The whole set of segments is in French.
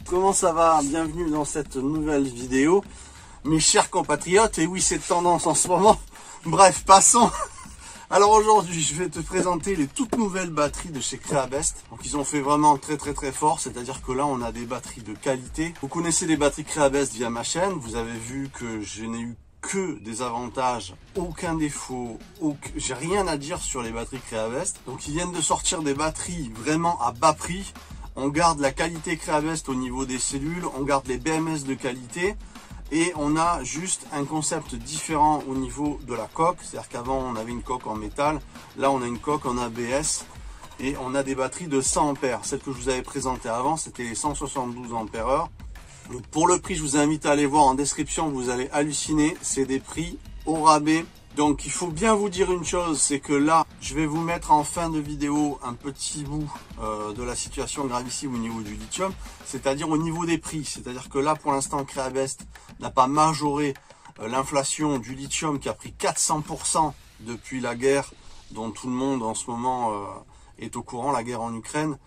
comment ça va? Bienvenue dans cette nouvelle vidéo, mes chers compatriotes. Et oui, c'est tendance en ce moment. Bref, passons. Alors aujourd'hui, je vais te présenter les toutes nouvelles batteries de chez Creabest. Donc ils ont fait vraiment très fort, c'est-à-dire que là on a des batteries de qualité. Vous connaissez les batteries Creabest via ma chaîne, vous avez vu que je n'ai eu que des avantages, aucun défaut, j'ai rien à dire sur les batteries Creabest. Donc ils viennent de sortir des batteries vraiment à bas prix. On garde la qualité Creabest au niveau des cellules, on garde les BMS de qualité. Et on a juste un concept différent au niveau de la coque. C'est-à-dire qu'avant, on avait une coque en métal. Là, on a une coque en ABS. Et on a des batteries de 100 ampères. Celle que je vous avais présentée avant, c'était les 172 ampères-heure. Donc, pour le prix, je vous invite à aller voir en description. Vous allez halluciner. C'est des prix au rabais. Donc, il faut bien vous dire une chose. C'est que là, je vais vous mettre en fin de vidéo un petit bout de la situation gravissime au niveau du lithium. C'est-à-dire au niveau des prix. C'est-à-dire que là, pour l'instant, Creabest n'a pas majoré l'inflation du lithium qui a pris 400% depuis la guerre dont tout le monde en ce moment est au courant, la guerre en Ukraine.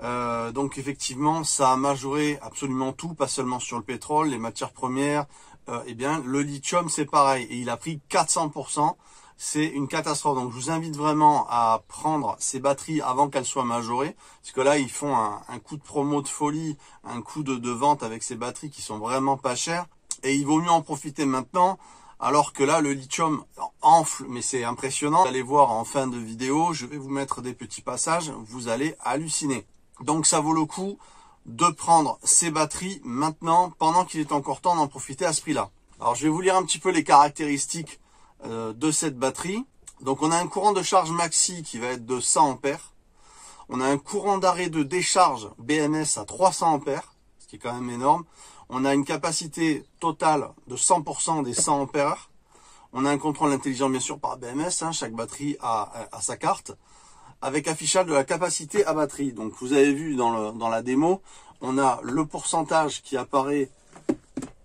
Donc effectivement, ça a majoré absolument tout, pas seulement sur le pétrole, les matières premières. Eh bien, le lithium, c'est pareil. Et il a pris 400%. C'est une catastrophe. Donc, je vous invite vraiment à prendre ces batteries avant qu'elles soient majorées. Parce que là, ils font un coup de promo de folie, un coup de vente avec ces batteries qui sont vraiment pas chères. Et il vaut mieux en profiter maintenant. Alors que là, le lithium enfle, mais c'est impressionnant. Vous allez voir en fin de vidéo, je vais vous mettre des petits passages. Vous allez halluciner. Donc, ça vaut le coup de prendre ces batteries maintenant, pendant qu'il est encore temps d'en profiter à ce prix-là. Alors, je vais vous lire un petit peu les caractéristiques de cette batterie. Donc, on a un courant de charge maxi qui va être de 100 ampères. On a un courant d'arrêt de décharge BMS à 300 ampères, ce qui est quand même énorme. On a une capacité totale de 100% des 100 ampères. On a un contrôle intelligent, bien sûr, par BMS. Chaque batterie a sa carte, avec affichage de la capacité à batterie. Donc vous avez vu dans la démo, on a le pourcentage qui apparaît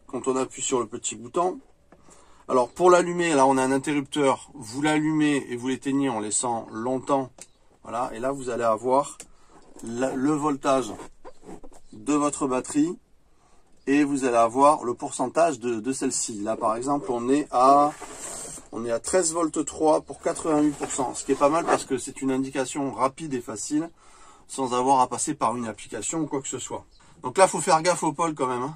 quand on appuie sur le petit bouton. Alors pour l'allumer, là on a un interrupteur, vous l'allumez et vous l'éteignez en laissant longtemps. Voilà, et là vous allez avoir le voltage de votre batterie et vous allez avoir le pourcentage de celle-ci. Là par exemple on est à 13 volts 3 pour 88%, ce qui est pas mal parce que c'est une indication rapide et facile, sans avoir à passer par une application ou quoi que ce soit. Donc là, il faut faire gaffe au pôle quand même,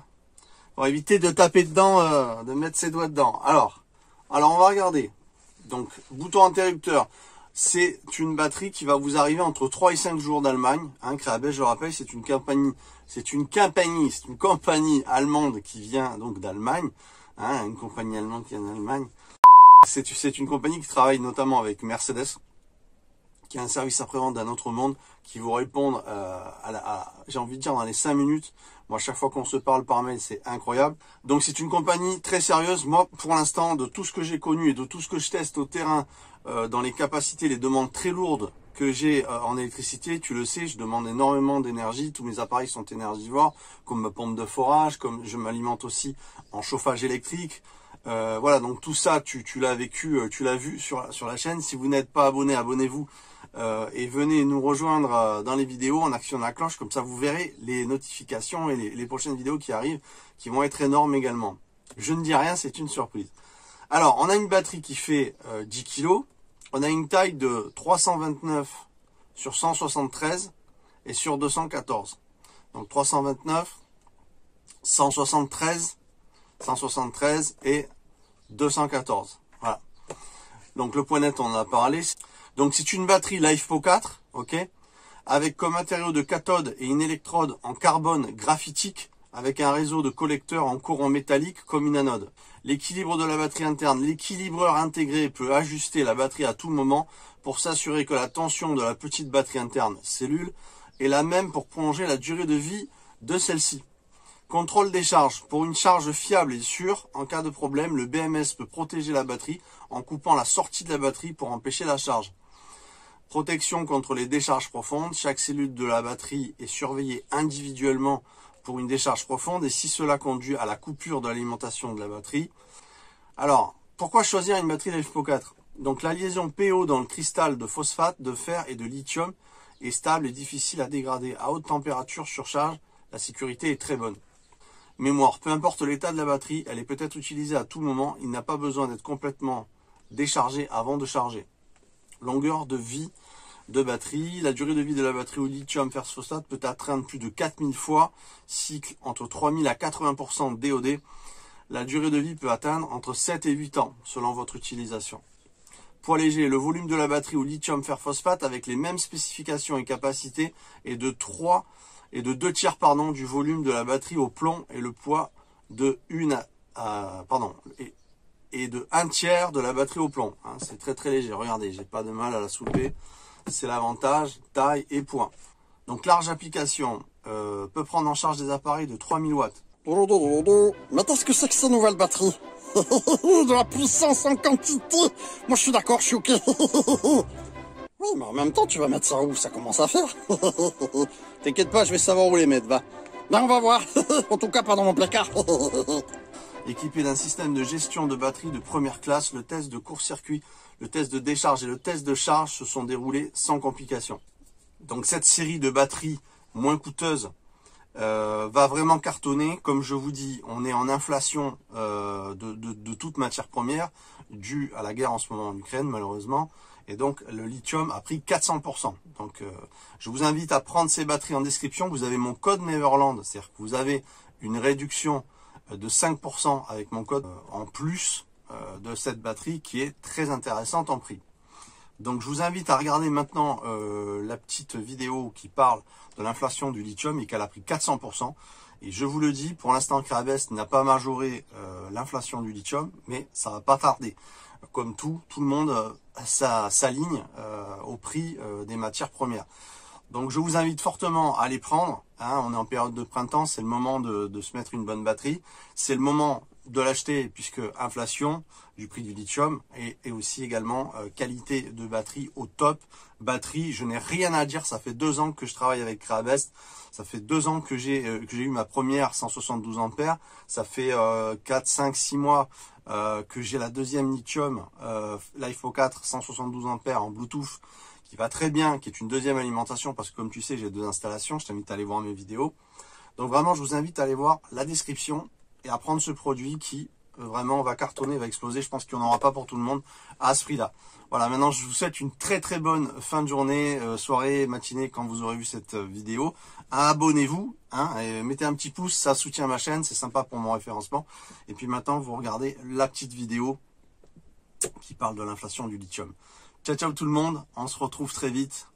pour éviter de taper dedans, de mettre ses doigts dedans. Alors on va regarder. Donc, bouton interrupteur, c'est une batterie qui va vous arriver entre 3 et 5 jours d'Allemagne. Creabest, je le rappelle, c'est une compagnie allemande qui vient donc d'Allemagne. Une compagnie allemande qui vient d'Allemagne. C'est une compagnie qui travaille notamment avec Mercedes, qui a un service après-vente d'un autre monde, qui vous répond j'ai envie de dire, dans les 5 minutes. Moi, chaque fois qu'on se parle par mail, c'est incroyable. Donc, c'est une compagnie très sérieuse. Moi, pour l'instant, de tout ce que j'ai connu et de tout ce que je teste au terrain, dans les capacités, les demandes très lourdes que j'ai en électricité, tu le sais, je demande énormément d'énergie. Tous mes appareils sont énergivores, comme ma pompe de forage, comme je m'alimente aussi en chauffage électrique. Voilà, donc tout ça, tu l'as vécu, tu l'as vu sur la chaîne. Si vous n'êtes pas abonné, abonnez-vous et venez nous rejoindre dans les vidéos en actionnant la cloche. Comme ça, vous verrez les notifications et les prochaines vidéos qui arrivent, qui vont être énormes également. Je ne dis rien, c'est une surprise. Alors, on a une batterie qui fait 10 kg. On a une taille de 329 sur 173 et sur 214. Donc 329, 173 et 214. Voilà. Donc le point net, on en a parlé. Donc c'est une batterie LiFePO 4, ok, avec comme matériau de cathode et une électrode en carbone graphitique, avec un réseau de collecteurs en courant métallique comme une anode. L'équilibre de la batterie interne, l'équilibreur intégré peut ajuster la batterie à tout moment pour s'assurer que la tension de la petite batterie interne cellule est la même pour prolonger la durée de vie de celle-ci. Contrôle des charges. Pour une charge fiable et sûre, en cas de problème, le BMS peut protéger la batterie en coupant la sortie de la batterie pour empêcher la charge. Protection contre les décharges profondes. Chaque cellule de la batterie est surveillée individuellement pour une décharge profonde et si cela conduit à la coupure de l'alimentation de la batterie. Alors, pourquoi choisir une batterie LiFePO 4? Donc la liaison PO dans le cristal de phosphate, de fer et de lithium est stable et difficile à dégrader. À haute température, surcharge la sécurité est très bonne. Mémoire, peu importe l'état de la batterie, elle est peut-être utilisée à tout moment. Il n'a pas besoin d'être complètement déchargé avant de charger. Longueur de vie de batterie. La durée de vie de la batterie au lithium fer phosphate peut atteindre plus de 4000 fois. Cycle entre 3000 à 80% DOD. La durée de vie peut atteindre entre 7 et 8 ans selon votre utilisation. Poids léger, le volume de la batterie au lithium fer phosphate avec les mêmes spécifications et capacités est de 2 tiers du volume de la batterie au plomb et le poids de de 1 tiers de la batterie au plomb. Hein, c'est très très léger. Regardez, j'ai pas de mal à la soulever. C'est l'avantage, taille et poids. Donc large application, peut prendre en charge des appareils de 3000 watts. Mais qu'est-ce que c'est que ces nouvelles batteries? De la puissance en quantité. Moi je suis d'accord, je suis ok. Oui, mais en même temps, tu vas mettre ça où? Ça commence à faire. T'inquiète pas, je vais savoir où les mettre, va. Ben on va voir. En tout cas, pas dans mon placard. Équipé d'un système de gestion de batterie de première classe, le test de court-circuit, le test de décharge et le test de charge se sont déroulés sans complications. Donc cette série de batteries moins coûteuses va vraiment cartonner. Comme je vous dis, on est en inflation de toute matière première due à la guerre en ce moment en Ukraine malheureusement. Et donc le lithium a pris 400%. Donc je vous invite à prendre ces batteries en description. Vous avez mon code Neverland, c'est-à-dire que vous avez une réduction de 5% avec mon code en plus de cette batterie qui est très intéressante en prix. Donc je vous invite à regarder maintenant la petite vidéo qui parle de l'inflation du lithium et qu'elle a pris 400%. Et je vous le dis, pour l'instant Creabest n'a pas majoré l'inflation du lithium, mais ça va pas tarder. Comme tout le monde s'aligne au prix des matières premières. Donc je vous invite fortement à les prendre. Hein, on est en période de printemps, c'est le moment de se mettre une bonne batterie. C'est le moment de l'acheter puisque inflation du prix du lithium et aussi également qualité de batterie au top. Batterie, je n'ai rien à dire, ça fait 2 ans que je travaille avec Creabest. Ça fait 2 ans que j'ai eu ma première 172 ampères. Ça fait 4, 5, 6 mois que j'ai la deuxième lithium LiFePO 4 172 ampères en Bluetooth qui va très bien, qui est une deuxième alimentation parce que comme tu sais j'ai 2 installations. Je t'invite à aller voir mes vidéos. Donc vraiment je vous invite à aller voir la description et à prendre ce produit qui vraiment va cartonner, va exploser. Je pense qu'il n'y en aura pas pour tout le monde à ce prix-là. Voilà, maintenant je vous souhaite une très très bonne fin de journée, soirée, matinée quand vous aurez vu cette vidéo. Abonnez-vous, hein, et mettez un petit pouce, ça soutient ma chaîne, c'est sympa pour mon référencement. Et puis maintenant vous regardez la petite vidéo qui parle de l'inflation du lithium. Ciao ciao tout le monde, on se retrouve très vite.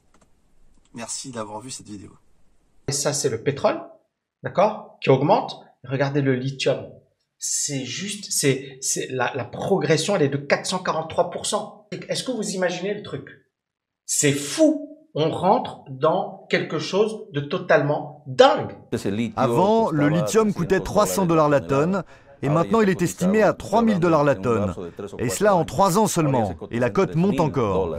Merci d'avoir vu cette vidéo. Et ça c'est le pétrole, d'accord, qui augmente. Regardez le lithium. C'est juste, la progression, elle est de 443%. Est-ce que vous imaginez le truc? C'est fou. On rentre dans quelque chose de totalement dingue. Avant, le lithium coûtait 300 $ la tonne et maintenant il est estimé à 3000 $ la tonne. Et cela en 3 ans seulement. Et la cote monte encore.